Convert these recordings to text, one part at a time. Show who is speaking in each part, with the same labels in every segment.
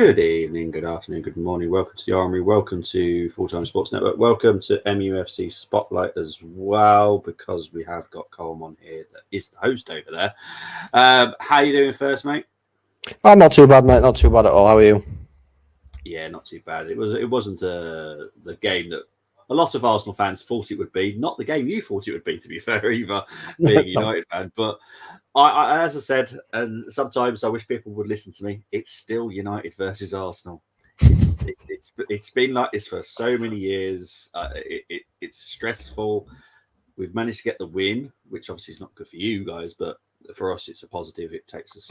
Speaker 1: Good evening, good afternoon, good morning. Welcome to the Armory. Welcome to Full Time Sports Network. Welcome to MUFC Spotlight as well, because we have got Coleman here that is the host over there. How you doing first, mate?
Speaker 2: I'm not too bad, mate. Not too bad at all. How are you?
Speaker 1: Yeah, not too bad. It wasn't the game that a lot of Arsenal fans thought it would be. Not the game you thought it would be, to be fair, either, being a United fan. But I, as I said, and sometimes I wish people would listen to me. It's still United versus Arsenal. It's been like this for so many years. It's stressful. We've managed to get the win, which obviously is not good for you guys, but for us, it's a positive. It takes us,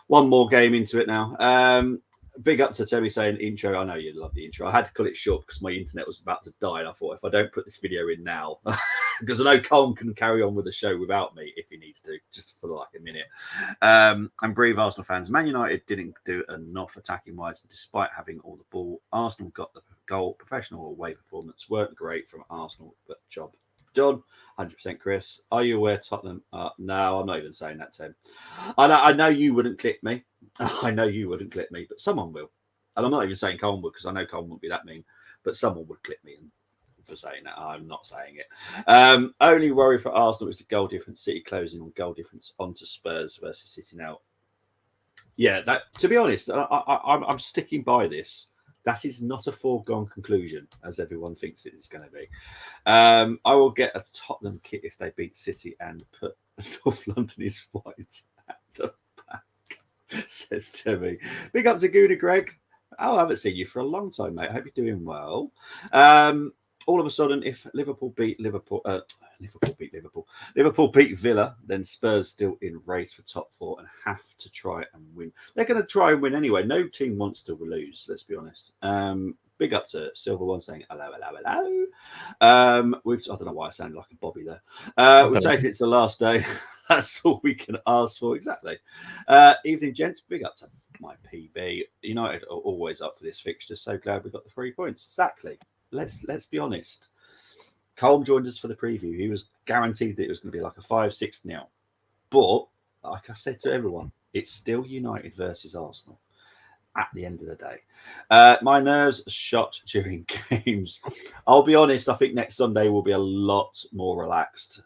Speaker 1: one more game into it now. Big up to Toby saying intro. I know you love the intro. I had to cut it short because my internet was about to die. And I thought if I don't put this video in now, because I know Colm can carry on with the show without me if he needs to, just for like a minute. And grieve Arsenal fans. Man United didn't do enough attacking wise, despite having all the ball. Arsenal got the goal. Professional away performance weren't great from Arsenal, but job done. 100% Chris. Are you aware Tottenham? No, I'm not even saying that, Tim. I know you wouldn't click me. I know you wouldn't click me, but someone will. And I'm not even saying Colm would, because I know Colm wouldn't be that mean, but someone would click me for saying that. I'm not saying it. Only worry for Arsenal is the goal difference. City closing on goal difference onto Spurs versus City now. Yeah, that. To be honest, I'm sticking by this. That is not a foregone conclusion, as everyone thinks it is going to be. I will get a Tottenham kit if they beat City and put North London is white at the back, says Timmy. Big up to Gouda Greg. Oh, I haven't seen you for a long time, mate. I hope you're doing well. All of a sudden, if Liverpool beat Villa, then Spurs still in race for top four and have to try and win. They're going to try and win anyway. No team wants to lose, let's be honest. Big up to Silver One saying hello. I don't know why I sounded like a Bobby there. We've taken it to the last day. That's all we can ask for. Exactly. Evening, gents. Big up to my PB. United are always up for this fixture. So glad we got the 3 points. Exactly. Let's be honest. Colm joined us for the preview. He was guaranteed that it was going to be like a 5-6 now. But like I said to everyone, it's still United versus Arsenal at the end of the day. My nerves are shot during games. I'll be honest, I think next Sunday will be a lot more relaxed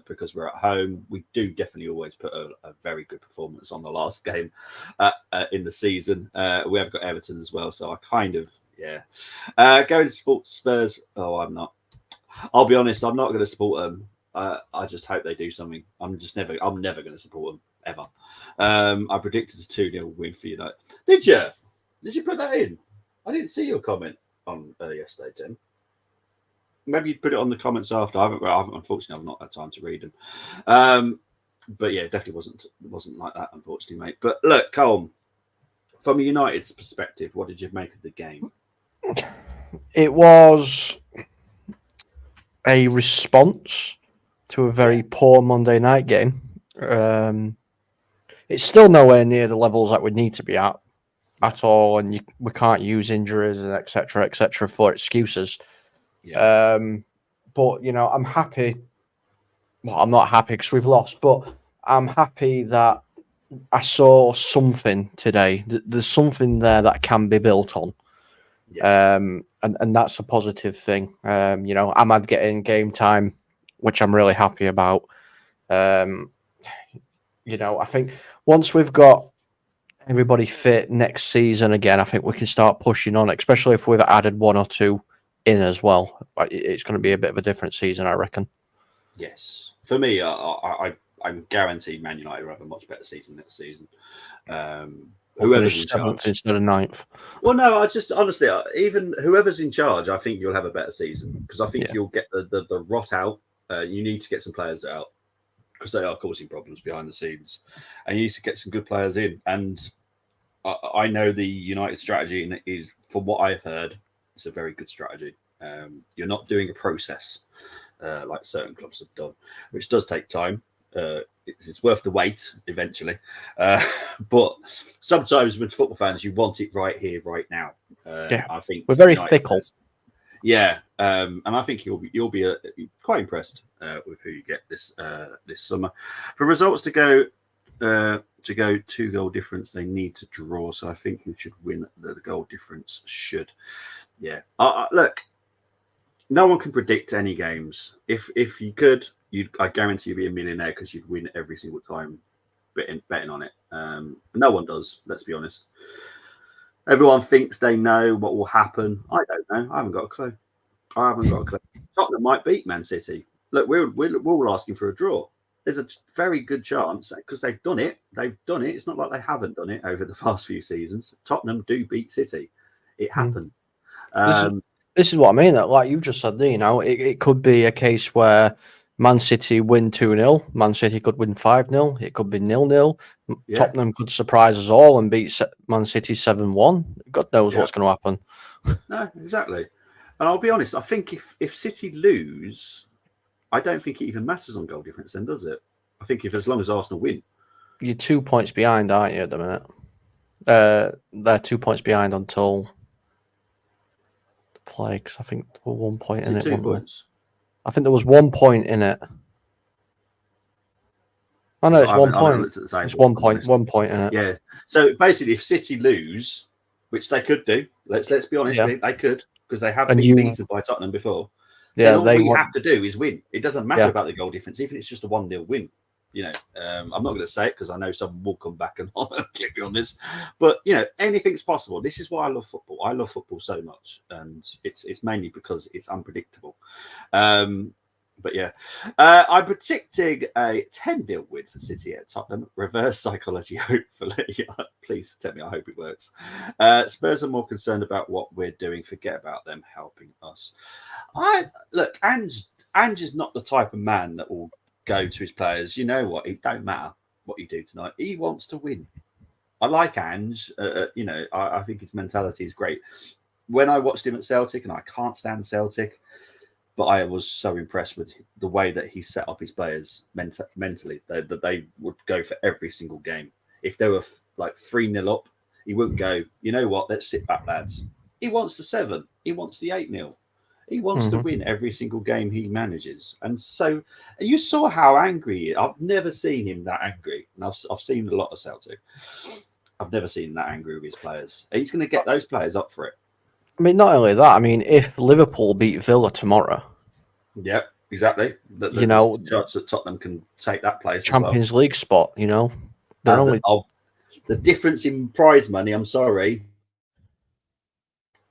Speaker 1: because we're at home. We do definitely always put a very good performance on the last game in the season. We have got Everton as well, so I kind of, going to support Spurs. Oh, I'm not. I'll be honest, I'm not going to support them. I just hope they do something. I'm never going to support them, ever. I predicted a 2-0 win for United. Did you? Did you put that in? I didn't see your comment on yesterday, Tim. Maybe you'd put it on the comments after. Unfortunately, I've not had time to read them. But yeah, it definitely wasn't like that, unfortunately, mate. But look, Colm, from a United's perspective, what did you make of the game?
Speaker 2: It was a response to a very poor Monday night game. It's still nowhere near the levels that we need to be at all, and we can't use injuries and etc. for excuses. Yeah. But I'm happy. Well, I'm not happy because we've lost, but I'm happy that I saw something today. There's something there that can be built on. Yeah. And that's a positive thing. Ahmad getting game time, which I'm really happy about. I think once we've got everybody fit next season again, I think we can start pushing on, especially if we've added one or two in as well. It's going to be a bit of a different season, I reckon.
Speaker 1: Yes. For me, I'm guaranteed Man United will have a much better season next season.
Speaker 2: Whoever's in charge instead of 9th.
Speaker 1: Well, no, I just honestly, even whoever's in charge, I think you'll have a better season because I think you'll get the rot out. You need to get some players out because they are causing problems behind the scenes, and you need to get some good players in. And I know the United strategy is, from what I've heard, it's a very good strategy. You're not doing a process like certain clubs have done, which does take time. It's worth the wait eventually, but sometimes with football fans, you want it right here, right now.
Speaker 2: I think
Speaker 1: we're
Speaker 2: very fickle.
Speaker 1: Yeah, and I think you'll be quite impressed with who you get this summer. For results to go to go 2-goal difference, they need to draw. So I think we should win the goal difference. Should, yeah. Look, no one can predict any games. If you could, I guarantee you'd be a millionaire because you'd win every single time betting on it. No one does. Let's be honest. Everyone thinks they know what will happen. I don't know. I haven't got a clue. Tottenham might beat Man City. Look, we're all asking for a draw. There's a very good chance because they've done it. It's not like they haven't done it over the past few seasons. Tottenham do beat City. It happened.
Speaker 2: This is what I mean. That, like you just said, there, it could be a case where Man City win 2-0. Man City could win 5-0. It could be 0-0. Yeah. Tottenham could surprise us all and beat Man City 7-1. God knows what's going to happen.
Speaker 1: No, exactly. And I'll be honest. I think if City lose, I don't think it even matters on goal difference then, does it? I think as long as Arsenal win.
Speaker 2: You're 2 points behind, aren't you, at the minute? They're 2 points behind until the play, because I think there was 1 point in it.
Speaker 1: 2 points?
Speaker 2: I think there was 1 point in it. Oh, no, it's 1 point. It's 1 point. 1 point in it.
Speaker 1: Yeah. So basically, if City lose, which they could do, let's be honest, they could, because they have been beaten by Tottenham before. Yeah, all we have to do is win. It doesn't matter about the goal difference, even if it's just a 1-0 win. I'm not going to say it because I know someone will come back and get me on this. But anything's possible. This is why I love football. I love football so much, and it's mainly because it's unpredictable. But yeah, I'm predicting a 10-0 win for City at Tottenham. Reverse psychology, hopefully. Please tell me I hope it works. Spurs are more concerned about what we're doing. Forget about them helping us. Look, Ange is not the type of man that will go to his players. You know what? It don't matter what you do tonight. He wants to win. I like Ange. I think his mentality is great. When I watched him at Celtic, and I can't stand Celtic, but I was so impressed with the way that he set up his players mentally, that they would go for every single game. If they were like 3-0 up, he wouldn't go, you know what, let's sit back, lads. He wants the 7. He wants the 8-0. He wants to win every single game he manages. And so you saw how angry he is. I've never seen him that angry. And I've seen a lot of Celtic. I've never seen him that angry with his players. He's going to get those players up for it.
Speaker 2: I mean, not only that. I mean, if Liverpool beat Villa tomorrow,
Speaker 1: yep, exactly. The chance that Tottenham can take that place.
Speaker 2: Champions League spot.
Speaker 1: The difference in prize money. I'm sorry,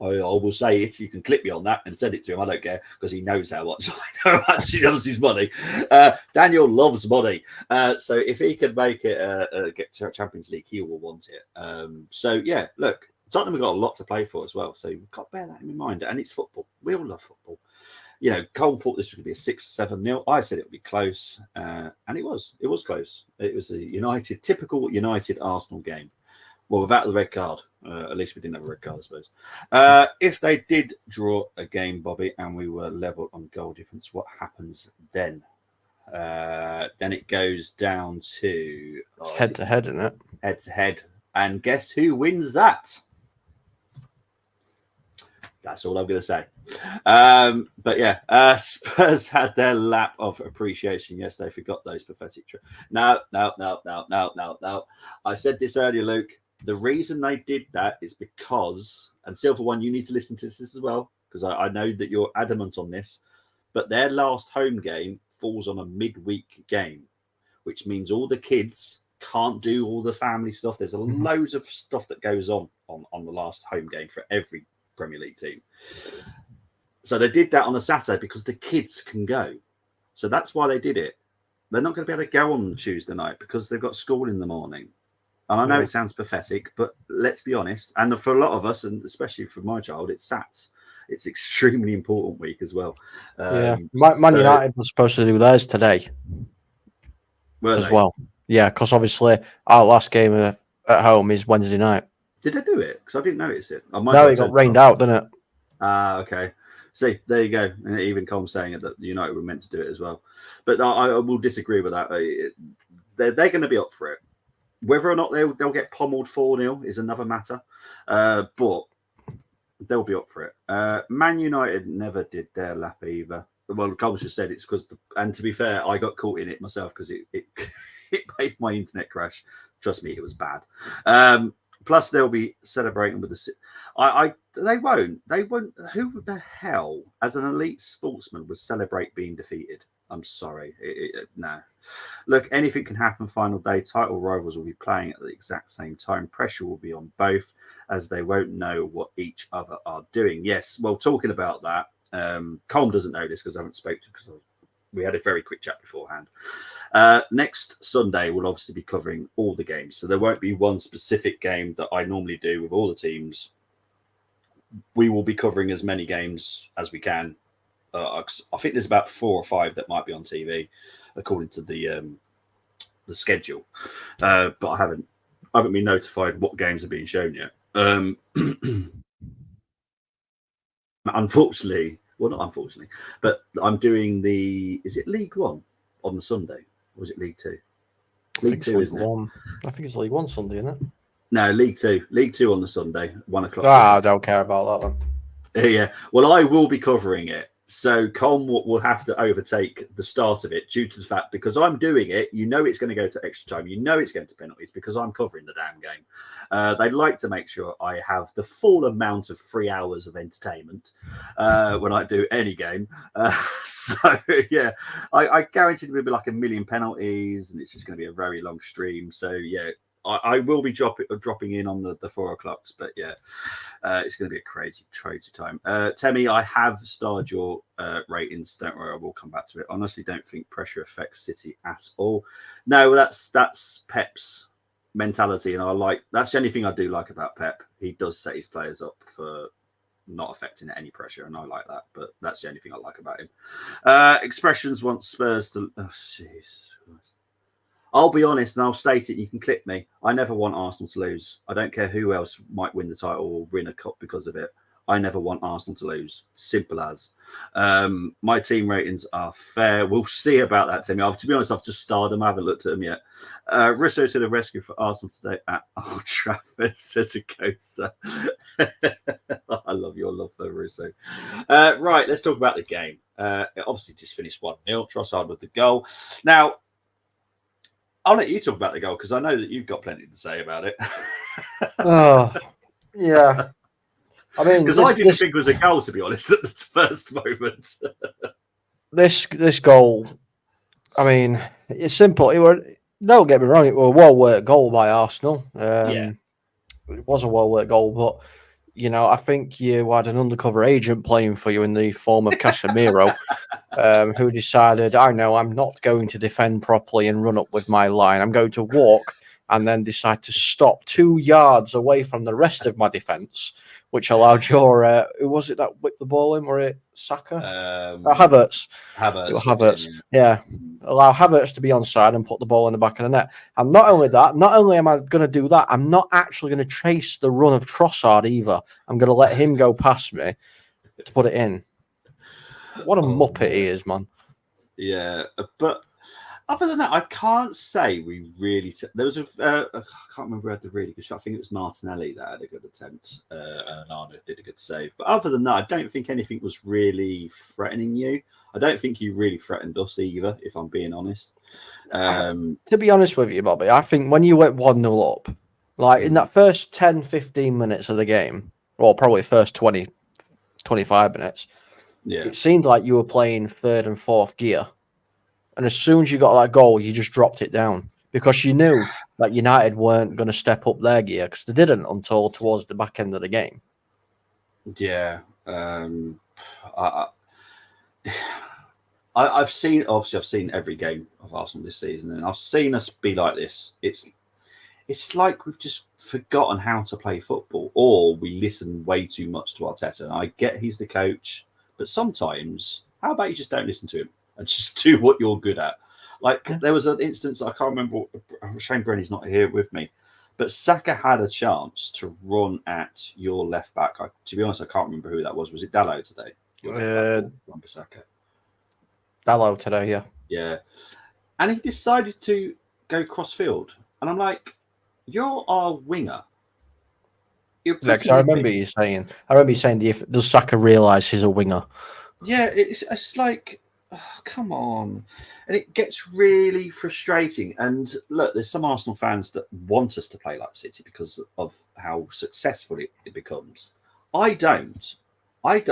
Speaker 1: I will say it. You can clip me on that and send it to him. I don't care because he knows how much he loves his money. Daniel loves money, so if he can make it get to Champions League, he will want it. So yeah, look. Tottenham have got a lot to play for as well, so you've got to bear that in mind. And it's football. We all love football. Cole thought this was going to be a 6-7-0. I said it would be close, and it was. It was close. It was a typical United Arsenal game. Well, without the red card. At least we didn't have a red card, I suppose. If they did draw a game, Bobby, and we were level on goal difference, what happens then? Then it goes down to
Speaker 2: head to head, isn't it?
Speaker 1: Head to head, and guess who wins that? That's all I'm going to say. But yeah, Spurs had their lap of appreciation. Yes, they forgot those pathetic tricks. No. I said this earlier, Luke. The reason they did that is because, and Silver One, you need to listen to this as well, because I know that you're adamant on this, but their last home game falls on a midweek game, which means all the kids can't do all the family stuff. There's loads of stuff that goes on the last home game for every Premier League team. So they did that on a Saturday because the kids can go. So that's why they did it. They're not going to be able to go on Tuesday night because they've got school in the morning. And I know it sounds pathetic, but let's be honest. And for a lot of us, and especially for my child, it's Sats. It's extremely important week as well.
Speaker 2: Man United was supposed to do theirs today as well. Yeah, because obviously our last game at home is Wednesday night.
Speaker 1: Did they do it? Because I didn't notice it.
Speaker 2: No, it got rained out, didn't it?
Speaker 1: Okay. See, there you go. And even Colm's saying it that United were meant to do it as well. But I will disagree with that. They're going to be up for it. Whether or not they'll get pommeled 4-0 is another matter. But they'll be up for it. Man United never did their lap either. Well, Colm's just said it's because, and to be fair, I got caught in it myself because it it made my internet crash. Trust me, it was bad. Plus, they'll be celebrating with the. They won't. Who the hell, as an elite sportsman, would celebrate being defeated? I'm sorry. No. Look, anything can happen. Final day, title rivals will be playing at the exact same time. Pressure will be on both, as they won't know what each other are doing. Yes. Well, talking about that, Colm doesn't know this because I haven't spoken to him because we had a very quick chat beforehand. Next Sunday, we'll obviously be covering all the games. So there won't be one specific game that I normally do with all the teams. We will be covering as many games as we can. I think there's about 4 or 5 that might be on TV, according to the schedule. But I haven't been notified what games are being shown yet. Unfortunately, well, not unfortunately, but I'm doing is it League One on the Sunday, or is it League Two? League Two, isn't it?
Speaker 2: I think it's League One Sunday, isn't it?
Speaker 1: No, League Two. League Two on the Sunday, 1 o'clock.
Speaker 2: I don't care about that then.
Speaker 1: Yeah, well, I will be covering it. So Colm will have to overtake the start of it due to the fact, because I'm doing it, you know it's going to go to extra time. You know it's going to penalties because I'm covering the damn game. They like to make sure I have the full amount of 3 hours of entertainment when I do any game. So, yeah, I guarantee there will be like 1 million penalties and it's just going to be a very long stream. So, yeah. I will be dropping in on the 4 o'clocks, but yeah, it's going to be a crazy time. Temi, I have starred your ratings. Don't worry, I will come back to it. Honestly, don't think pressure affects City at all. No, that's Pep's mentality, and that's the only thing I do like about Pep. He does set his players up for not affecting any pressure, and I like that. But that's the only thing I like about him. Expressions want Spurs to. Oh, jeez. I'll be honest and I'll state it. You can clip me. I never want Arsenal to lose. I don't care who else might win the title or win a cup because of it. I never want Arsenal to lose. Simple as. My team ratings are fair. We'll see about that, Timmy. To be honest, I've just starred them. I haven't looked at them yet. Russo to the rescue for Arsenal today at Old Trafford, says a Kosa. I love your love for Russo. Right, let's talk about the game. It obviously just finished 1-0. Trossard with the goal. Now, I'll let you talk about the goal because I know that you've got plenty to say about it.
Speaker 2: Oh, yeah. I mean,
Speaker 1: because I didn't think it was a goal, to be honest, at the first moment.
Speaker 2: this goal, I mean, it's simple. Don't get me wrong, it was a well-worked goal by Arsenal. It was a well-worked goal, but I think you had an undercover agent playing for you in the form of Casemiro, who decided, I know I'm not going to defend properly and run up with my line. I'm going to walk and then decide to stop 2 yards away from the rest of my defence, which allowed your, who was it that whipped the ball in? Were it Saka? Havertz. Havertz. Yeah. Allow Havertz to be onside and put the ball in the back of the net. And not only am I going to do that, I'm not actually going to chase the run of Trossard either. I'm going to let him go past me to put it in. What a muppet he is, man.
Speaker 1: Yeah, but other than that, I can't say we really. There was I can't remember who had the really good shot. I think it was Martinelli that had a good attempt, and Arno did a good save. But other than that, I don't think anything was really threatening you. I don't think you really threatened us either, if I'm being honest.
Speaker 2: To be honest with you, Bobby, I think when you went 1-0 up, like in that first 10, 15 minutes of the game, or probably first 20, 25 minutes, it seemed like you were playing third and fourth gear. And as soon as you got that goal, you just dropped it down because you knew that United weren't going to step up their gear because they didn't until towards the back end of the game.
Speaker 1: Yeah. I've seen every game of Arsenal this season, and I've seen us be like this. It's like we've just forgotten how to play football, or we listen way too much to Arteta. And I get he's the coach, but sometimes, how about you just don't listen to him and just do what you're good at? There was an instance, I can't remember, Shane Brenny's not here with me, but Saka had a chance to run at your left back. To be honest, I can't remember who that was. Was it Dalot today? Saka.
Speaker 2: Dalot today, yeah.
Speaker 1: Yeah. And he decided to go cross-field. And I'm like, you're our winger.
Speaker 2: I remember you saying, does Saka realise he's a winger?
Speaker 1: Yeah, it's like, Oh, come on. And it gets really frustrating. And look, there's some Arsenal fans that want us to play like City because of how successful it becomes. I don't. I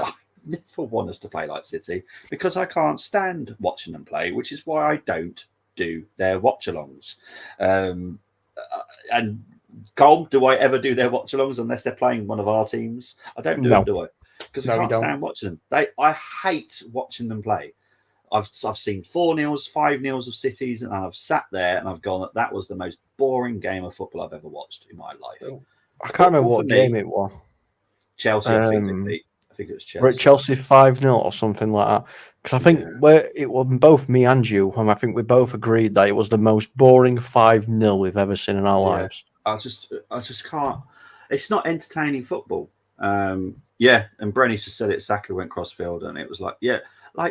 Speaker 1: never want us to play like City because I can't stand watching them play, which is why I don't do their watch-alongs. And Cole, do I ever do their watch-alongs unless they're playing one of our teams? I don't do them, do I? Because I can't stand watching them. I hate watching them play. I've seen 4-0s, 5-0s of Cities, and I've sat there and I've gone, that was the most boring game of football I've ever watched in my life.
Speaker 2: I can't remember what game it was.
Speaker 1: Chelsea, I think they beat. I think it was Chelsea.
Speaker 2: We're at Chelsea 5-0 or something like that. Because I think it was both me and you, and I think we both agreed that it was the most boring 5-0 we've ever seen in our lives.
Speaker 1: I just can't. It's not entertaining football. And Brenny's just said it. Saka went crossfield, and it was like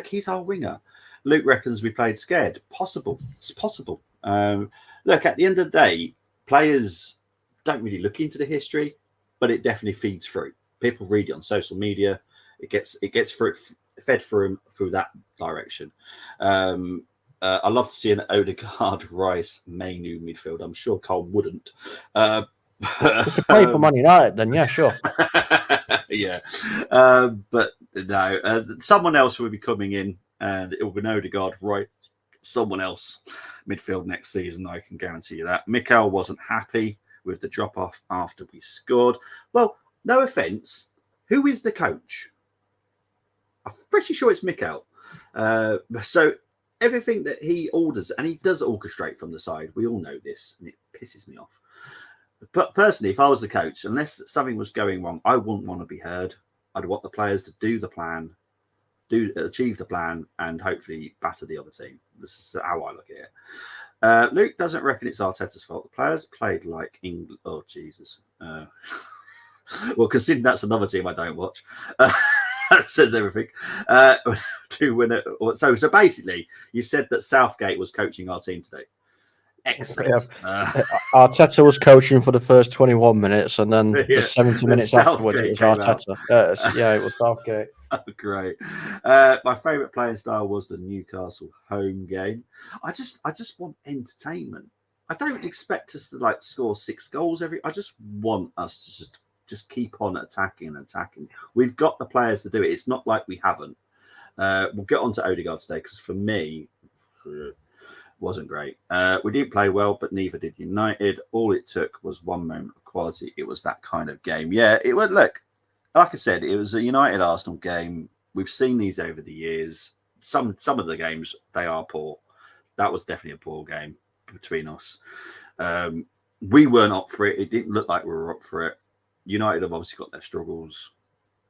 Speaker 1: he's our winger. Luke reckons we played scared. Possible. It's possible. Look, at the end of the day, players don't really look into the history, but it definitely feeds through. People read it on social media. It gets fed through that direction. I love to see an Odegaard, Rice, Mainu midfield. I'm sure Cole wouldn't.
Speaker 2: If you play for Man United, then yeah, sure.
Speaker 1: Yeah, but no, someone else will be coming in, and it will be Odegaard, right? Someone else midfield next season. I can guarantee you that. Mikel wasn't happy with the drop off after we scored. Well, no offense. Who is the coach? I'm pretty sure it's Mikel. So everything that he orders, and he does orchestrate from the side. We all know this, and it pisses me off. But personally, if I was the coach, unless something was going wrong, I wouldn't want to be heard. I'd want the players to do the plan, achieve the plan, and hopefully batter the other team. This is how I look at it. Luke doesn't reckon it's Arteta's fault. The players played like England. Oh, Jesus. Well, considering that's another team I don't watch. That says everything. To win it. So basically, you said that Southgate was coaching our team today. Excellent.
Speaker 2: Arteta was coaching for the first 21 minutes, and then the 70 minutes afterwards, it was Arteta. It was Southgate.
Speaker 1: Oh, great. My favourite playing style was the Newcastle home game. I just want entertainment. I don't expect us to score 6 goals I just want us to just keep on attacking. We've got the players to do it. It's not like we haven't. We'll get on to Odegaard today because for me, wasn't great. We didn't play well, but neither did United. All it took was one moment of quality. It was that kind of game. Yeah, it would look. Like I said, it was a United Arsenal game. We've seen these over the years. Some of the games, they are poor. That was definitely a poor game between us. We weren't up for it. It didn't look like we were up for it. United have obviously got their struggles.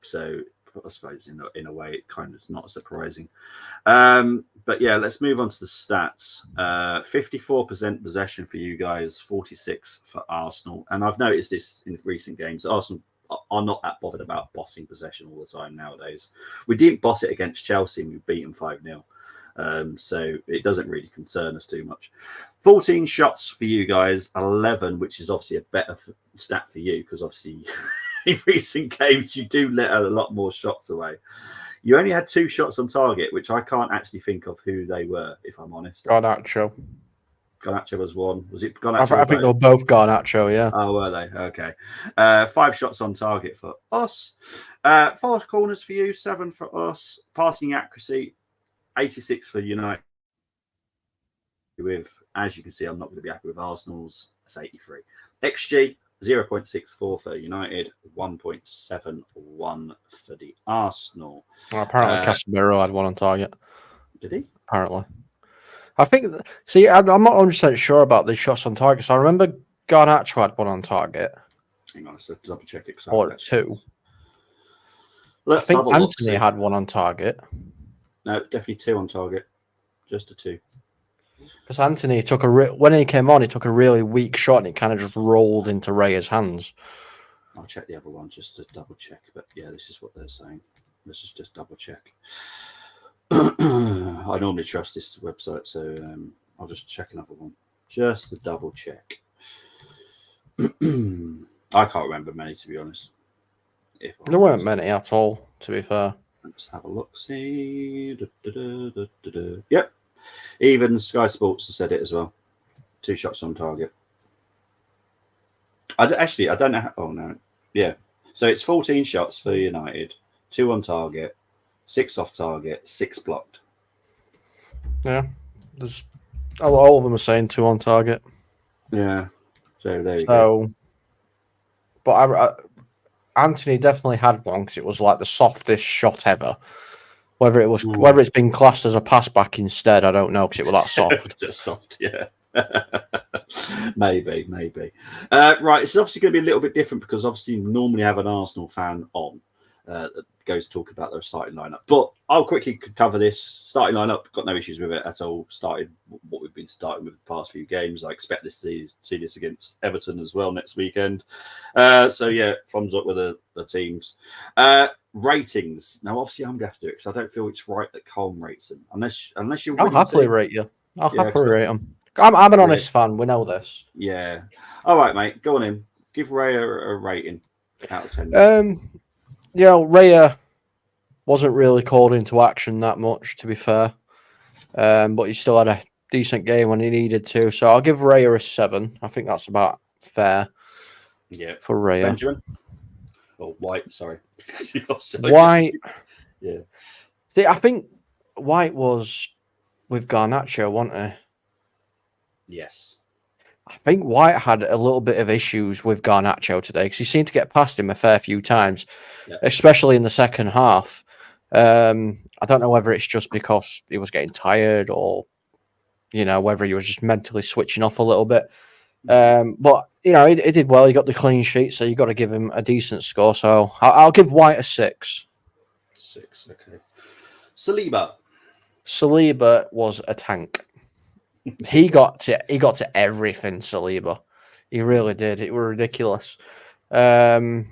Speaker 1: So I suppose in a way, it kind of is not surprising. But yeah, let's move on to the stats. 54% possession for you guys, 46 for Arsenal. And I've noticed this in recent games. Arsenal are not that bothered about bossing possession all the time nowadays. We didn't boss it against Chelsea and we beat them 5-0. So it doesn't really concern us too much. 14 shots for you guys, 11, which is obviously a better stat for you because obviously in recent games you do let a lot more shots away. You only had 2 shots on target, which I can't actually think of who they were, if I'm honest.
Speaker 2: Garnacho
Speaker 1: was one. Was it Garnacho?
Speaker 2: I think they were both Garnacho, yeah.
Speaker 1: Oh, were they? Okay. 5 shots on target for us. 4 corners for you, 7 for us. Passing accuracy, 86 for United. With, as you can see, I'm not going to be happy with Arsenal's. That's 83. XG, 0.64 for United, 1.71 for the Arsenal.
Speaker 2: Well, apparently, Casemiro had one on target.
Speaker 1: Did he?
Speaker 2: Apparently. I think, I'm not 100% sure about the shots on target. So I remember Garnacho had one on target.
Speaker 1: Hang on, let's double check it.
Speaker 2: Or 2. I think Anthony had one on target.
Speaker 1: No, definitely 2 on target. Just a 2.
Speaker 2: Because Anthony took when he came on, he took a really weak shot and it kind of just rolled into Raya's hands.
Speaker 1: I'll check the other one just to double check. But yeah, this is what they're saying. Let's just double check. I normally trust this website, so I'll just check another one just to double check. I can't remember many, to be honest.
Speaker 2: There weren't many at all, to be fair.
Speaker 1: Let's have a look. See. Yep. Even Sky Sports has said it as well. 2 shots on target. I don't know. Oh, no. Yeah. So it's 14 shots for United, 2 on target, 6 off target, 6 blocked.
Speaker 2: Yeah. There's all of them are saying 2 on target.
Speaker 1: Yeah. So there you go.
Speaker 2: But Anthony definitely had one because it was like the softest shot ever. Whether it's been classed as a pass back instead, I don't know because it was that soft.
Speaker 1: Just soft, yeah. maybe. Right, it's obviously going to be a little bit different because obviously you normally have an Arsenal fan on that goes to talk about their starting lineup. But I'll quickly cover this starting lineup. Got no issues with it at all. Started what we've been starting with the past few games. I expect to see this against Everton as well next weekend. So yeah, thumbs up with the teams. Ratings. Now, obviously, I'm going to have to do it because I don't feel it's right that Colm rates them. Unless you're.
Speaker 2: I'll happily rate you. I'll happily rate them. I'm an honest fan. We know this.
Speaker 1: Yeah. All right, mate. Go on in. Give Ray a rating out of 10.
Speaker 2: Raya wasn't really called into action that much, to be fair. But he still had a decent game when he needed to. So I'll give Raya a 7. I think that's about fair.
Speaker 1: Yeah.
Speaker 2: For Raya.
Speaker 1: Benjamin? Or White, sorry.
Speaker 2: White.
Speaker 1: Yeah.
Speaker 2: See, I think White was with Garnacho, wasn't he?
Speaker 1: Yes.
Speaker 2: I think White had a little bit of issues with Garnacho today because he seemed to get past him a fair few times, especially in the second half. I don't know whether it's just because he was getting tired or, whether he was just mentally switching off a little bit. But, he did well. He got the clean sheet, so you've got to give him a decent score. So I'll give White a 6.
Speaker 1: 6, okay. Saliba
Speaker 2: was a tank. He got to everything, Saliba. He really did. It was ridiculous. But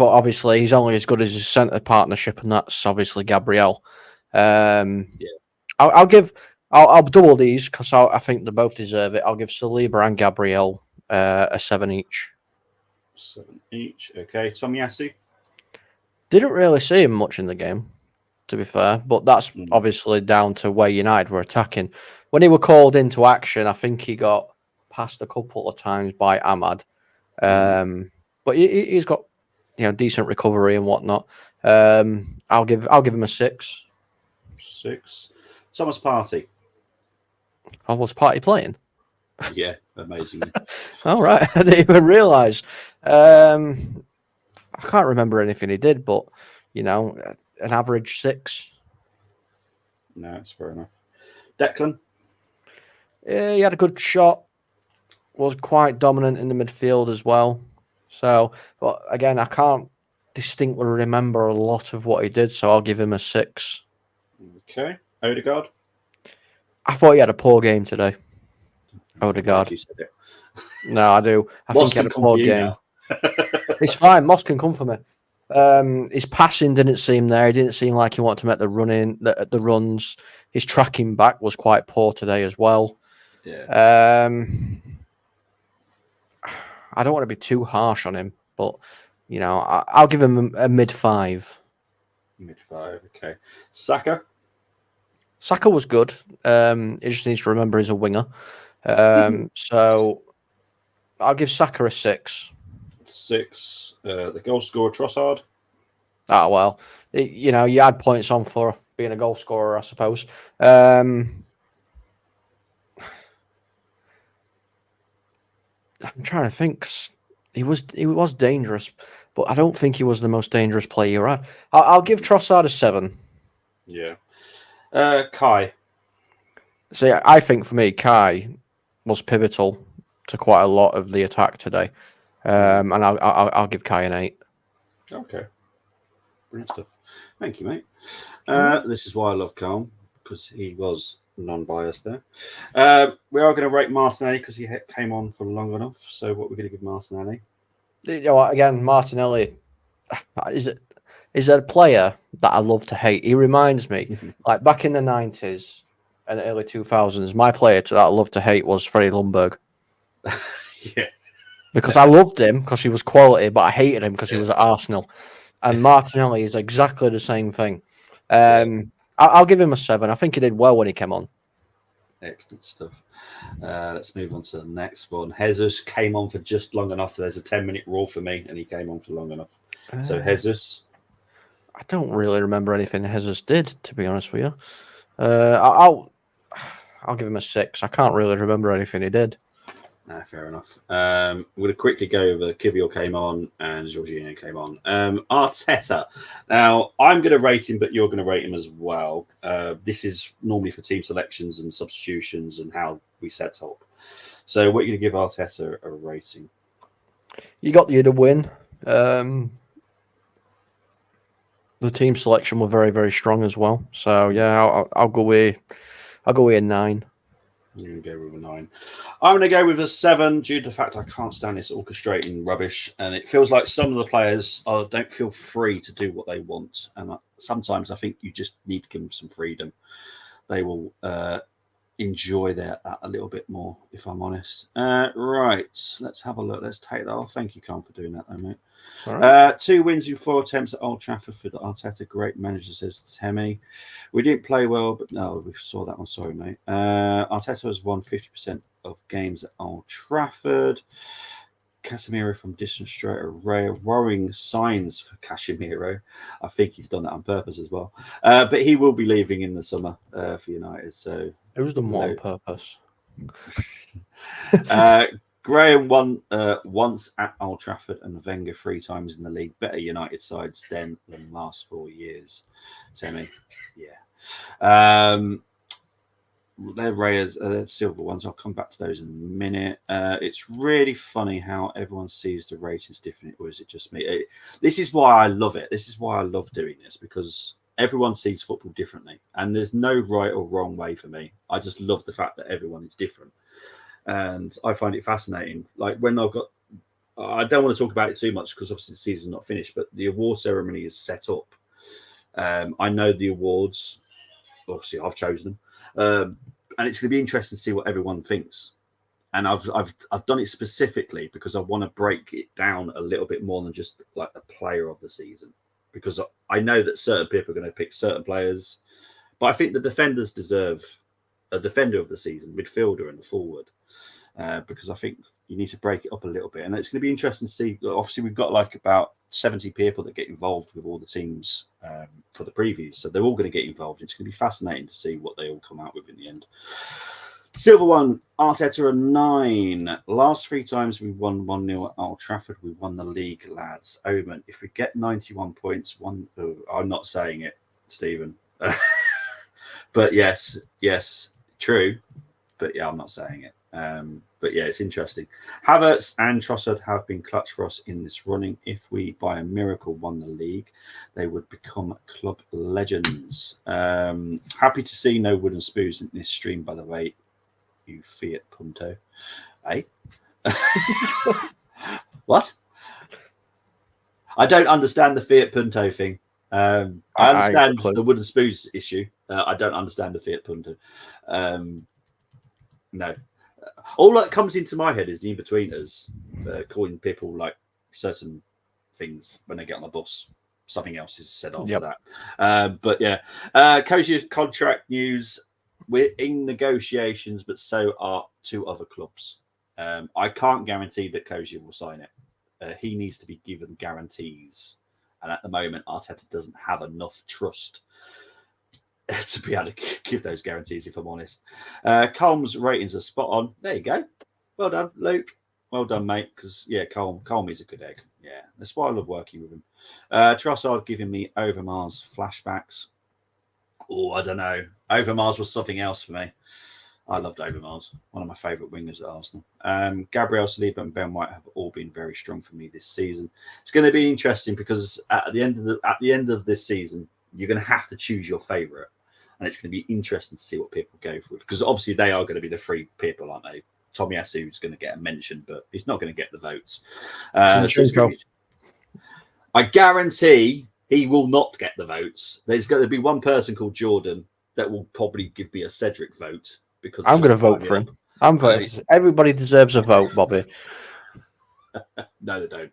Speaker 2: obviously, he's only as good as his centre partnership, and that's obviously Gabriel. I'll double these because I think they both deserve it. I'll give Saliba and Gabriel a 7 each.
Speaker 1: 7 each. Okay, Tomiyasu.
Speaker 2: Didn't really see him much in the game, to be fair, but that's obviously down to where United were attacking. When he were called into action, I think he got passed a couple of times by Ahmad. But he's got decent recovery and whatnot. I'll give him a 6.
Speaker 1: 6. Thomas Partey.
Speaker 2: Oh, was Partey playing?
Speaker 1: Yeah, amazing.
Speaker 2: All right, I didn't even realise. I can't remember anything he did, but an average 6.
Speaker 1: No, that's fair enough. Declan.
Speaker 2: Yeah, he had a good shot. Was quite dominant in the midfield as well. So, but again, I can't distinctly remember a lot of what he did, so I'll give him a 6.
Speaker 1: Okay. Odegaard.
Speaker 2: I thought he had a poor game today. Odegaard.
Speaker 1: You said it.
Speaker 2: No, I do. I think he had a poor game. It's fine. Moss can come for me. His passing didn't seem there. He didn't seem like he wanted to make the runs. His tracking back was quite poor today as well.
Speaker 1: Yeah.
Speaker 2: I don't want to be too harsh on him, but I'll give him a mid 5.
Speaker 1: Mid 5, okay. Saka
Speaker 2: was good. He just needs to remember he's a winger. So I'll give Saka a 6.
Speaker 1: 6. The goal scorer Trossard.
Speaker 2: Ah, well, you had points on for being a goal scorer, I suppose. I'm trying to think. He was dangerous, but I don't think he was the most dangerous player you had. I'll give Trossard a 7.
Speaker 1: Yeah. Kai.
Speaker 2: See, I think for me, Kai was pivotal to quite a lot of the attack today, and I'll give Kai an 8.
Speaker 1: Okay. Brilliant stuff. Thank you, mate. This is why I love Calm, because he was non-biased there. We are going to rate Martinelli because he came on for long enough. So what we're going to give Martinelli?
Speaker 2: Again, Martinelli is a player that I love to hate. He reminds me, like back in the 90s and the early 2000s, my player that I loved to hate was Freddie Ljungberg.
Speaker 1: Yeah.
Speaker 2: Because I loved him because he was quality, but I hated him because he was at Arsenal. and Martinelli is exactly the same thing. I'll give him a 7. I think he did well when he came on.
Speaker 1: Excellent stuff. Let's move on to the next one. Jesus came on for just long enough. There's a 10-minute rule for me, and he came on for long enough. So Jesus.
Speaker 2: I don't really remember anything Jesus did, to be honest with you. I'll give him a 6. I can't really remember anything he did.
Speaker 1: No, fair enough. I'm going to quickly go over Kivior came on and Jorginho came on. Arteta. Now, I'm going to rate him, but you're going to rate him as well. This is normally for team selections and substitutions and how we set up. So what are you going to give Arteta a rating?
Speaker 2: You got the other win. The team selection were very, very strong as well. So yeah, I'll go with a 9.
Speaker 1: You're going to go with a 9. I'm going to go with a 7 due to the fact I can't stand this orchestrating rubbish, and it feels like some of the players don't feel free to do what they want. And sometimes I think you just need to give them some freedom. They will enjoy that a little bit more, if I'm honest. Right, let's have a look. Let's take that off. Thank you, Con, for doing that, though, mate. Right. 2 wins in 4 attempts at Old Trafford for the Arteta. Great manager, says Temi. We didn't play well, but no, we saw that one. Sorry, mate. Arteta has won 50% of games at Old Trafford. Casemiro from distance straight array. Worrying signs for Casemiro. I think he's done that on purpose as well. But he will be leaving in the summer for United. So
Speaker 2: it was done on purpose.
Speaker 1: Graham won once at Old Trafford and Wenger 3 times in the league. Better United sides than the last 4 years. Temi, yeah. They're Reyes, they're silver ones. I'll come back to those in a minute. It's really funny how everyone sees the ratings different, or is it just me? This is why I love it. This is why I love doing this, because everyone sees football differently, and there's no right or wrong way for me. I just love the fact that everyone is different. And I find it fascinating. Like when I don't want to talk about it too much because obviously the season's not finished, but the award ceremony is set up. I know the awards. Obviously, I've chosen them, and it's going to be interesting to see what everyone thinks. And I've done it specifically because I want to break it down a little bit more than just like a player of the season, because I know that certain people are going to pick certain players, but I think the defenders deserve a defender of the season, midfielder, and a forward. Because I think you need to break it up a little bit. And it's going to be interesting to see. Obviously, we've got like about 70 people that get involved with all the teams for the previews. So they're all going to get involved. It's going to be fascinating to see what they all come out with in the end. Silver one, Arteta a 9. Last 3 times we won 1-0 at Old Trafford. We won the league, lads. Omen, if we get 91 points, I'm not saying it, Stephen. But yes, true. But yeah, I'm not saying it. But yeah, it's interesting. Havertz and Trossard have been clutch for us in this running. If we, by a miracle, won the league, they would become club legends. Happy to see no wooden spoons in this stream, by the way, you Fiat Punto. Hey? What? I don't understand the Fiat Punto thing. I understand the wooden spoons issue. I don't understand the Fiat Punto. No. All that comes into my head is the in-betweeners calling people like certain things when they get on the bus. Something else is said after that. But yeah, Koscielny contract news. We're in negotiations, but so are 2 other clubs. I can't guarantee that Koscielny will sign it. He needs to be given guarantees. And at the moment, Arteta doesn't have enough trust to be able to give those guarantees, if I'm honest. Colm's ratings are spot on. There you go. Well done, Luke. Well done, mate. Because, yeah, Colm is a good egg. Yeah, that's why I love working with him. Trossard giving me Overmars flashbacks. Oh, I don't know. Overmars was something else for me. I loved Overmars. One of my favourite wingers at Arsenal. Gabriel Saliba and Ben White have all been very strong for me this season. It's going to be interesting because at the end of this season, you're going to have to choose your favourite. And it's going to be interesting to see what people go for. Because obviously they are going to be the 3 people, aren't they? Tomiyasu is going to get a mention, but he's not going to get the votes. I guarantee he will not get the votes. There's going to be one person called Jordan that will probably give me a Cedric vote. Because
Speaker 2: I'm going to vote for him. I'm voting. Everybody deserves a vote, Bobby.
Speaker 1: No, they don't.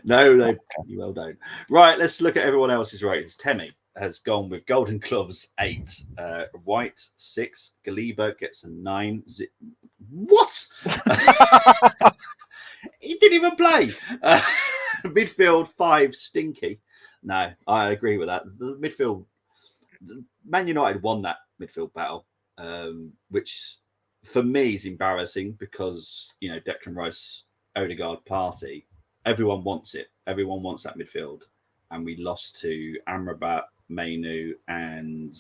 Speaker 1: No, they well don't. Right, let's look at everyone else's ratings. Temi has gone with Golden Gloves 8, White 6, Galiba gets a 9. What? He didn't even play. Midfield 5, Stinky. No, I agree with that. The midfield, Man United won that midfield battle, which for me is embarrassing because, you know, Declan Rice, Odegaard, Partey, everyone wants it. Everyone wants that midfield. And we lost to Amrabat, Mainu, and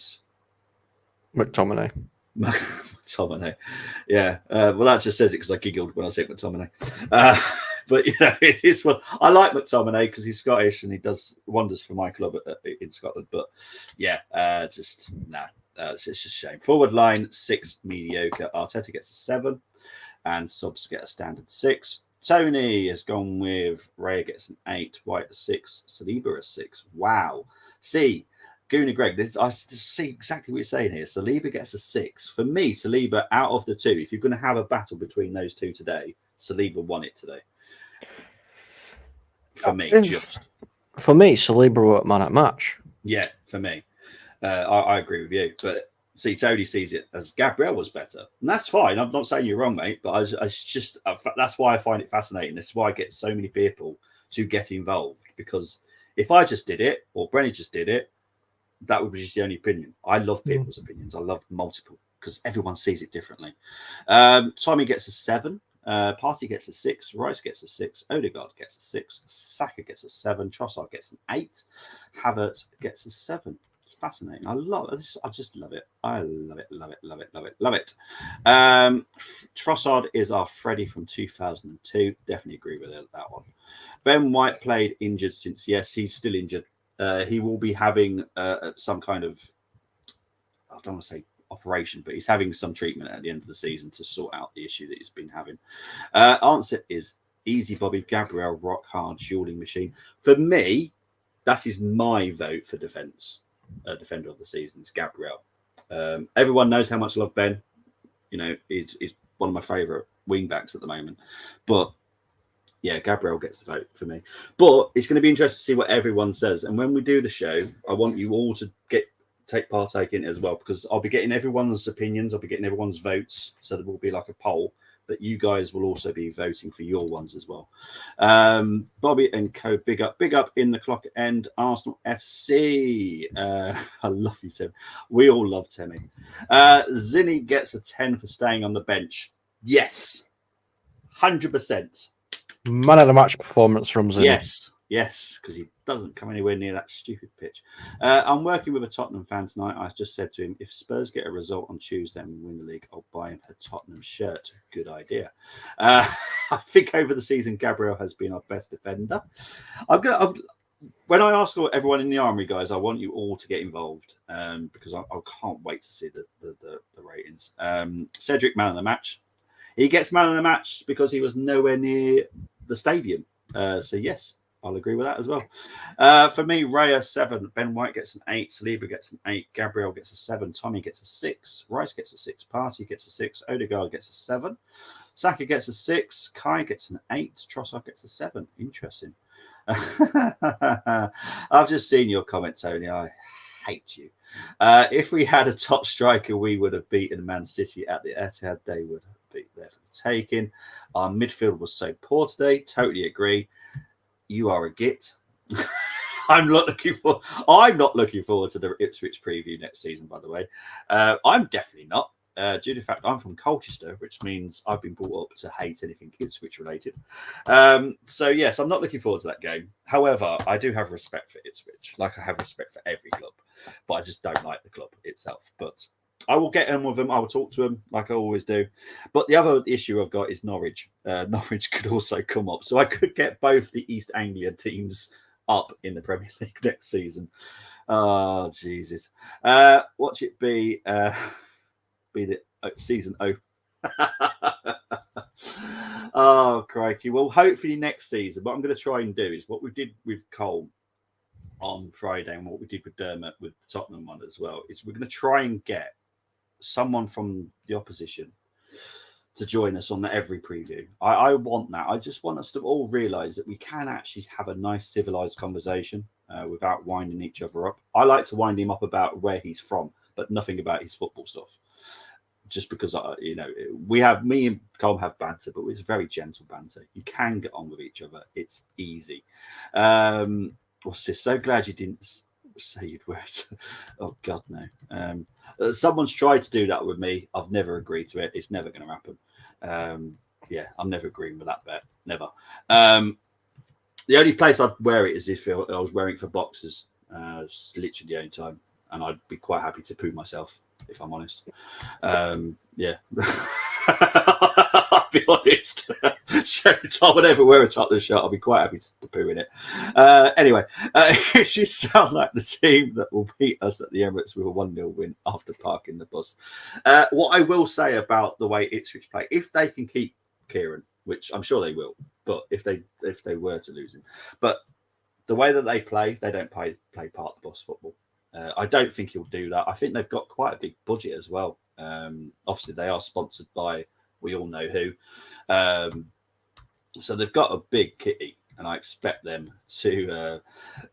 Speaker 2: McTominay.
Speaker 1: McTominay. Yeah. Well, that just says it because I giggled when I said McTominay. But, you know, it is what I like McTominay because he's Scottish and he does wonders for my club in Scotland. But yeah, it's just a shame. Forward line 6, mediocre. Arteta gets a 7, and subs get a standard 6. Tony has gone with Raya gets an 8, White a 6, Saliba a 6. Wow. See, Gooner Greg, I see exactly what you're saying here. Saliba gets a 6. For me, Saliba out of the two, if you're going to have a battle between those two today, Saliba won it today. For me,
Speaker 2: For me, Saliba were man at match.
Speaker 1: Yeah, for me. I agree with you. But see, Tony sees it as Gabriel was better. And that's fine. I'm not saying you're wrong, mate. But that's why I find it fascinating. This is why I get so many people to get involved. Because if I just did it, or Brenny just did it, that would be just the only opinion. I love people's opinions. I love multiple because everyone sees it differently. Tommy gets a 7. Partey gets a 6. Rice gets a 6. Odegaard gets a 6. Saka gets a 7. Trossard gets an 8. Havertz gets a 7. It's fascinating. I love it. I just love it. I love it. Love it. Love it. Love it. Love it. Trossard is our Freddie from 2002. Definitely agree with that one. Ben White played injured since. Yes, he's still injured. He will be having some kind of, I don't want to say operation, but he's having some treatment at the end of the season to sort out the issue that he's been having. Answer is easy, Bobby. Gabriel, rock hard, shielding machine. For me, that is my vote for defender of the season. It's Gabriel. Everyone knows how much I love Ben. You know, he's one of my favourite wing backs at the moment. But yeah, Gabriel gets the vote for me. But it's going to be interesting to see what everyone says. And when we do the show, I want you all to take partake in it as well, because I'll be getting everyone's opinions. I'll be getting everyone's votes. So there will be like a poll, but you guys will also be voting for your ones as well. Bobby and Co, big up in the clock end. Arsenal FC. I love you, Tim. We all love Timmy. Zinni gets a 10 for staying on the bench. Yes, 100%.
Speaker 2: Man of the match performance from Zinni.
Speaker 1: Yes, because he doesn't come anywhere near that stupid pitch. I'm working with a Tottenham fan tonight. I just said to him, if Spurs get a result on Tuesday and we win the league, I'll buy him a Tottenham shirt. Good idea. I think over the season, Gabriel has been our best defender. When I ask everyone in the army, guys, I want you all to get involved because I can't wait to see the ratings. Cedric, man of the match. He gets man of the match because he was nowhere near the stadium. So yes, I'll agree with that as well. For me, Raya 7, Ben White gets an 8, Saliba gets an 8, Gabriel gets a 7, Tommy gets a 6, Rice gets a 6, Partey gets a 6, Odegaard gets a 7, Saka gets a 6, Kai gets an 8, Trossard gets a 7. Interesting. I've just seen your comment, Tony. I hate you. If we had a top striker, we would have beaten Man City at the Etihad. They would have been there for the taking. Our midfield was so poor today. Totally agree. You are a git. I'm not looking forward to the Ipswich preview next season, by the way. I'm definitely not. Due to the fact I'm from Colchester, which means I've been brought up to hate anything Ipswich related. So yes, I'm not looking forward to that game. However, I do have respect for Ipswich, like I have respect for every club, but I just don't like the club itself. But I will get in with them. I will talk to them like I always do. But the other issue I've got is Norwich. Norwich could also come up. So I could get both the East Anglia teams up in the Premier League next season. Oh, Jesus. Watch it be the season open. Oh, crikey. Well, hopefully next season, what I'm going to try and do is what we did with Cole on Friday and what we did with Dermot with the Tottenham one as well, is we're going to try and get someone from the opposition to join us on every preview. I want that. I just want us to all realise that we can actually have a nice civilised conversation without winding each other up. I like to wind him up about where he's from, but nothing about his football stuff. Just because, me and Colm have banter, but it's very gentle banter. You can get on with each other. It's easy. What's this? So glad you didn't say you'd wear it. Oh, God, no. Someone's tried to do that with me. I've never agreed to it. It's never going to happen. I'm never agreeing with that bet. Never. The only place I'd wear it is if I was wearing it for boxers. It's literally the only time. And I'd be quite happy to poo myself, if I'm honest. Yeah. I'll be honest. I would ever wear a topless shirt. I'll be quite happy to poo in it. Anyway, it should sound like the team that will beat us at the Emirates with a 1-0 win after parking the bus. What I will say about the way Ipswich play, if they can keep Kieran, which I'm sure they will, but if they were to lose him, but the way that they play, they don't play part of the bus football. I don't think he'll do that. I think they've got quite a big budget as well. Obviously, they are sponsored by we all know who. So they've got a big kitty, and I expect them to.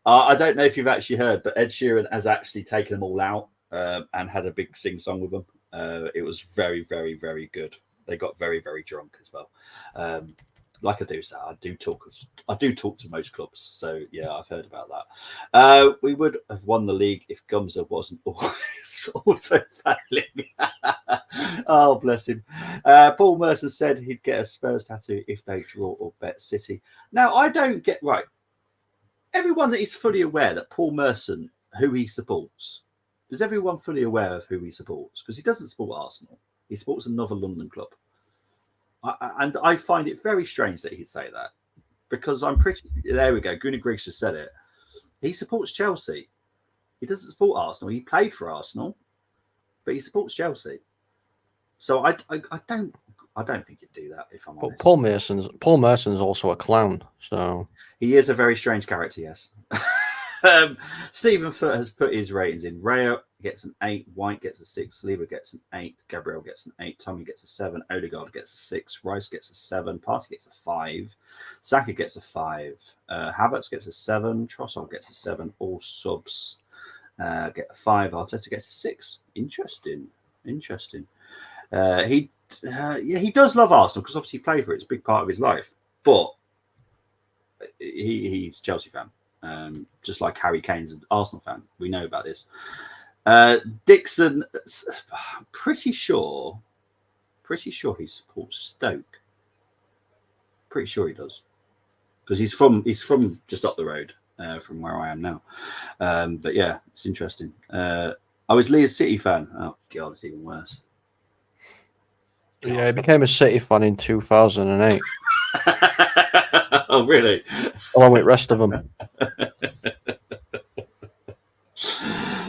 Speaker 1: I don't know if you've actually heard, but Ed Sheeran has actually taken them all out and had a big sing-song with them. It was very, very, very good. They got very, very drunk as well. Like I do say, I do talk to most clubs, so yeah, I've heard about that. We would have won the league if Gumza wasn't always also failing. Oh, bless him. Paul Merson said he'd get a Spurs tattoo if they draw or bet City. Now, I don't get right. Everyone that is fully aware that Paul Merson, who he supports, is everyone fully aware of who he supports? Because he doesn't support Arsenal. He supports another London club. And I find it very strange that he'd say that, because there we go. Gunnar Griggs just said it. He supports Chelsea. He doesn't support Arsenal. He played for Arsenal, but he supports Chelsea. So I don't think he'd do that, if I'm honest.
Speaker 2: But Paul Merson's also a clown, so
Speaker 1: he is a very strange character. Yes. Stephen Foot has put his ratings in. Raya gets an 8, White gets a 6, Saliba gets an 8, Gabriel gets an 8, Tommy gets a 7, Odegaard gets a 6, Rice gets a 7, Partey gets a 5, Saka gets a 5, Havertz gets a 7, Trossard gets a 7, all subs get a 5, Arteta gets a 6. Interesting. He does love Arsenal because obviously he played for it. It's a big part of his life, but he's a Chelsea fan. Just like Harry Kane's an Arsenal fan. We know about this. Dixon, pretty sure he supports Stoke. Pretty sure he does, because he's from just up the road from where I am now. But yeah, it's interesting. I was Leeds City fan. Oh God, it's even worse.
Speaker 2: Yeah, he became a City fan in 2008.
Speaker 1: Oh, really?
Speaker 2: Along with the rest of them.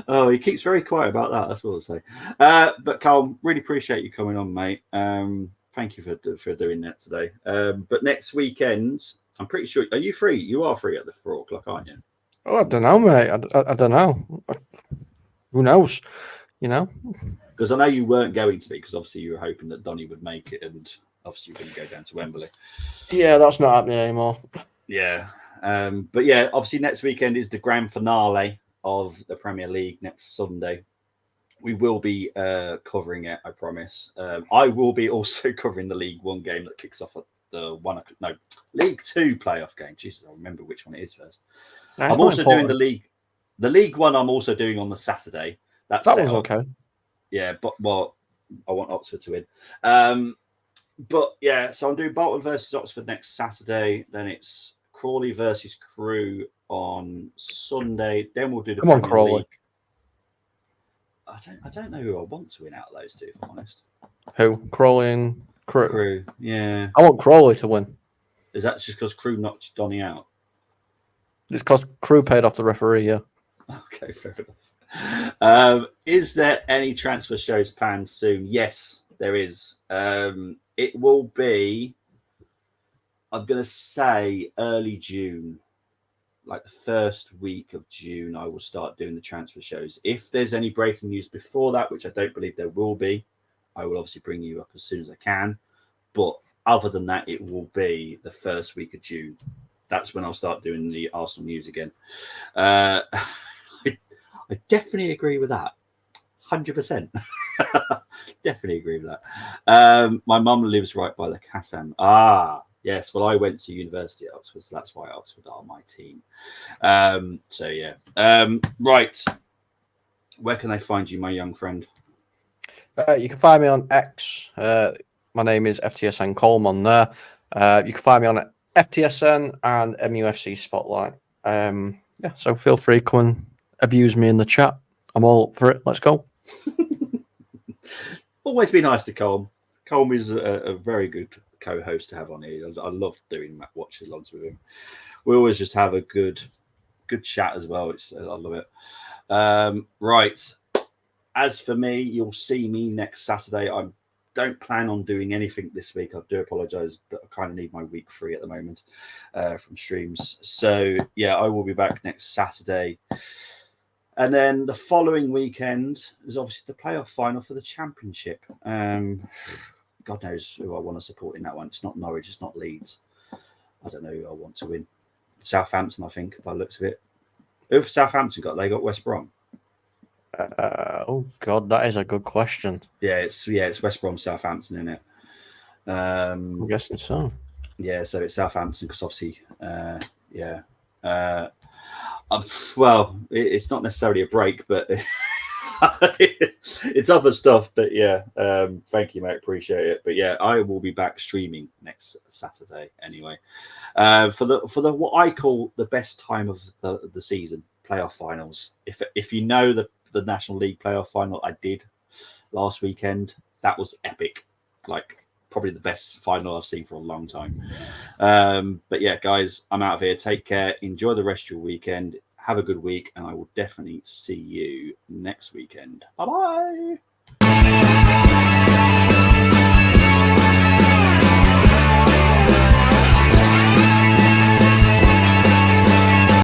Speaker 1: Oh, he keeps very quiet about that. That's what I'll say. But Carl, really appreciate you coming on, mate. Thank you for doing that today. But next weekend, I'm pretty sure. Are you free? You are free at the 4 o'clock, aren't you?
Speaker 2: Oh, I don't know, mate. I don't know. Who knows? You know.
Speaker 1: Because I know you weren't going to be, because obviously you were hoping that Donny would make it, and obviously you're going to go down to Wembley.
Speaker 2: Yeah, that's not happening anymore.
Speaker 1: Yeah. But yeah, obviously next weekend is the grand finale of the Premier League next Sunday. We will be covering it, I promise. I will be also covering the League One game that kicks off at the League Two playoff game. Jesus, I'll remember which one it is first. I'm also doing the League One. I'm also doing on the Saturday. That was
Speaker 2: okay.
Speaker 1: Yeah, but I want Oxford to win. But yeah, so I'm doing Bolton versus Oxford next Saturday. Then it's Crawley versus Crewe on Sunday. Then we'll do the Premier
Speaker 2: Crawley.
Speaker 1: League. I don't know who I want to win out of those two, if I'm honest.
Speaker 2: Who? Crawley and Crewe?
Speaker 1: Crewe, yeah.
Speaker 2: I want Crawley to win.
Speaker 1: Is that just because Crewe knocked Donny out?
Speaker 2: It's because Crewe paid off the referee, yeah.
Speaker 1: Okay, fair enough. Is there any transfer shows planned soon? Yes, there is. It will be, I'm going to say, early June. Like the first week of June, I will start doing the transfer shows. If there's any breaking news before that, which I don't believe there will be, I will obviously bring you up as soon as I can. But other than that, it will be the first week of June. That's when I'll start doing the Arsenal news again. I definitely agree with that. 100%. Definitely agree with that. My mum lives right by the Kassam. Yes. Well, I went to university at Oxford, so that's why Oxford are my team. So yeah. Right. Where can they find you, my young friend?
Speaker 2: You can find me on X. My name is FTSN Coleman there. You can find me on FTSN and MUFC Spotlight. Yeah, so feel free to come and abuse me in the chat. I'm all up for it. Let's go.
Speaker 1: Always be nice to Colm. Colm is a very good co-host to have on here. I love doing watch alongs with him. We always just have a good chat as well. I love it. Right. As for me, you'll see me next Saturday. I don't plan on doing anything this week. I do apologise, but I kind of need my week free at the moment from streams. So yeah, I will be back next Saturday. And then the following weekend is obviously the playoff final for the Championship. God knows who I want to support in that one. It's not Norwich, it's not Leeds. I don't know who I want to win. Southampton, I think, by the looks of it. Who have Southampton got? They got West Brom.
Speaker 2: Oh God, that is a good question.
Speaker 1: Yeah, it's West Brom, Southampton, isn't it?
Speaker 2: I'm guessing so.
Speaker 1: Yeah, so it's Southampton because obviously, well, it's not necessarily a break, but it's other stuff. But yeah, thank you, mate. Appreciate it. But yeah, I will be back streaming next Saturday anyway. For the what I call the best time of the season, playoff finals. If you know the National League playoff final I did last weekend, that was epic. Like probably the best final I've seen for a long time. But yeah, guys, I'm out of here. Take care. Enjoy the rest of your weekend. Have a good week, and I will definitely see you next weekend. Bye-bye.